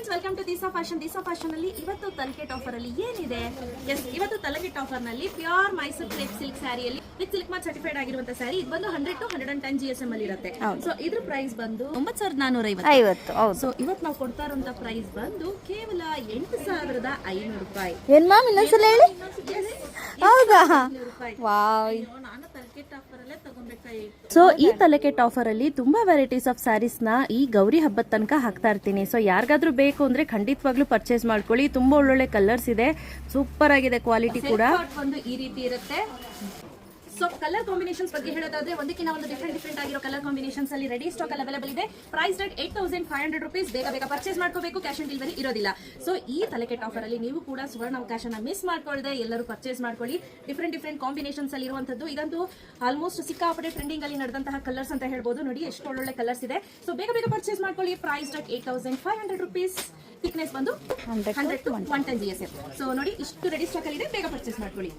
Friends, welcome to Disa fashion. Disa fashion ಅಲ್ಲಿ ಇವತ್ತು ತಲಕೆಟ್ ಆಫರ್ ಅಲ್ಲಿ ಏನಿದೆ? ಇವತ್ತು ತಲಕೆಟ್ ಆಫರ್ ನಲ್ಲಿ ಪ್ಯೂರ್ ಮೈಸೂರು ಕ್ರೇಪ್ ಸಿಲ್ಕ್ ಸ್ಯಾರಿಯಲ್ಲಿ ವಿತ್ ಸಿಲ್ಕ್ ಮಾರ್ಕ್ ಸರ್ಟಿಫೈಡ್ ಆಗಿರುವಂತ ಸ್ಯಾರಿ ಇದು ಬಂದು 100 to 110 GSM ಅಲ್ಲಿ ಇರುತ್ತೆ. ಸೊ ಇದ್ರ ಪ್ರೈಸ್ ಬಂದು 9450. ಸೊ ಇವತ್ತು ನಾವು ಕೊಡ್ತಾ ಇರುವಂತ ಪ್ರೈಸ್ ಬಂದು ಕೇವಲ 8500 ರೂಪಾಯಿ. ಏನ್ ಮ್ಯಾಮ್ ಇನ್ನೊಂದ್ಸಲ ಹೇಳಿ. ಹೌದಾ? ವಾವ್. ಸೊ ಈ ತಲೆಕೆಟ್ ಆಫರ್ ಅಲ್ಲಿ ತುಂಬಾ ವೆರೈಟೀಸ್ ಆಫ್ ಸ್ಯಾರೀಸ್ ನ ಈ ಗೌರಿ ಹಬ್ಬದ ತನಕ ಹಾಕ್ತಾ ಇರ್ತೀನಿ. ಸೊ ಯಾರಿಗಾದ್ರೂ ಬೇಕು ಅಂದ್ರೆ ಖಂಡಿತವಾಗ್ಲೂ ಪರ್ಚೇಸ್ ಮಾಡ್ಕೊಳ್ಳಿ. ತುಂಬಾ ಒಳ್ಳೊಳ್ಳೆ ಕಲರ್ಸ್ ಇದೆ, ಸೂಪರ್ ಆಗಿದೆ, ಕ್ವಾಲಿಟಿ ಕೂಡ ಒಂದು ಈ ರೀತಿ ಇರುತ್ತೆ. ಸೊ ಕಲರ್ ಕಾಂಬಿನೇಷನ್ಸ್ ಬಗ್ಗೆ ಹೇಳೋದಾದ್ರೆ ಒಂದಕ್ಕಿಂತ ಒಂದು ಡಿಫ್ರೆಂಟ್ ಆಗಿರೋ ಕಲರ್ ಕಾಂಬಿನೇಷನ್ಸ್ ಅಲ್ಲಿ ರೆಡಿ ಸ್ಟಾಕ್ ಅವೈಲೇಬಲ್ ಇದೆ. Price rate 8500 rupees. ಬೇಗ ಪರ್ಚೇಸ್ ಮಾಡ್ಕೋಬೇಕು, ಕ್ಯಾಶ್ ಆನ್ ಡೆಲಿವರಿ ಇರೋದಿಲ್ಲ. ಸೊ ಈ ತಲೆಕೆಟ್ ಆಫರ್ ಅಲ್ಲಿ ನೀವು ಕೂಡ ಸುವರ್ಣ ಅವಕಾಶನ ಮಿಸ್ ಮಾಡ್ಕೊಳ್ಳದೆ ಎಲ್ಲರೂ ಪರ್ಚೇಸ್ ಮಾಡ್ಕೊಳ್ಳಿ. ಡಿಫ್ರೆಂಟ್ ಕಾಂಬಿನೇಷನ್ಸ್ ಅಲ್ಲಿ ಇರುವಂತದ್ದು ಇದಂತೂ ಆಲ್ಮೋಸ್ಟ್ ಸಿಕ್ಕಾಪಟ್ಟೆ ಟ್ರೆಂಡಿಂಗ್ ಅಲ್ಲಿ ನಡೆದಂತಹ ಕಲರ್ಸ್ ಅಂತ ಹೇಳ್ಬೋದು. ನೋಡಿ ಎಷ್ಟು ಒಳ್ಳೊಳ್ಳೆ ಕಲರ್ಸ್ ಇದೆ. ಸೊ ಬೇಗ ಪರ್ಚೇಸ್ ಮಾಡ್ಕೊಳ್ಳಿ. Price rate 8500 rupees. ಥಿಕ್ನೆಸ್ ಬಂದು 100 to 110 GSM. ಸೊ ನೋಡಿ ಇಷ್ಟು ರೆಡಿ ಸ್ಟಾಕ್ ಅಲ್ಲಿ ಇದೆ, ಬೇಗ ಪರ್ಚೇಸ್ ಮಾಡ್ಕೊಳ್ಳಿ.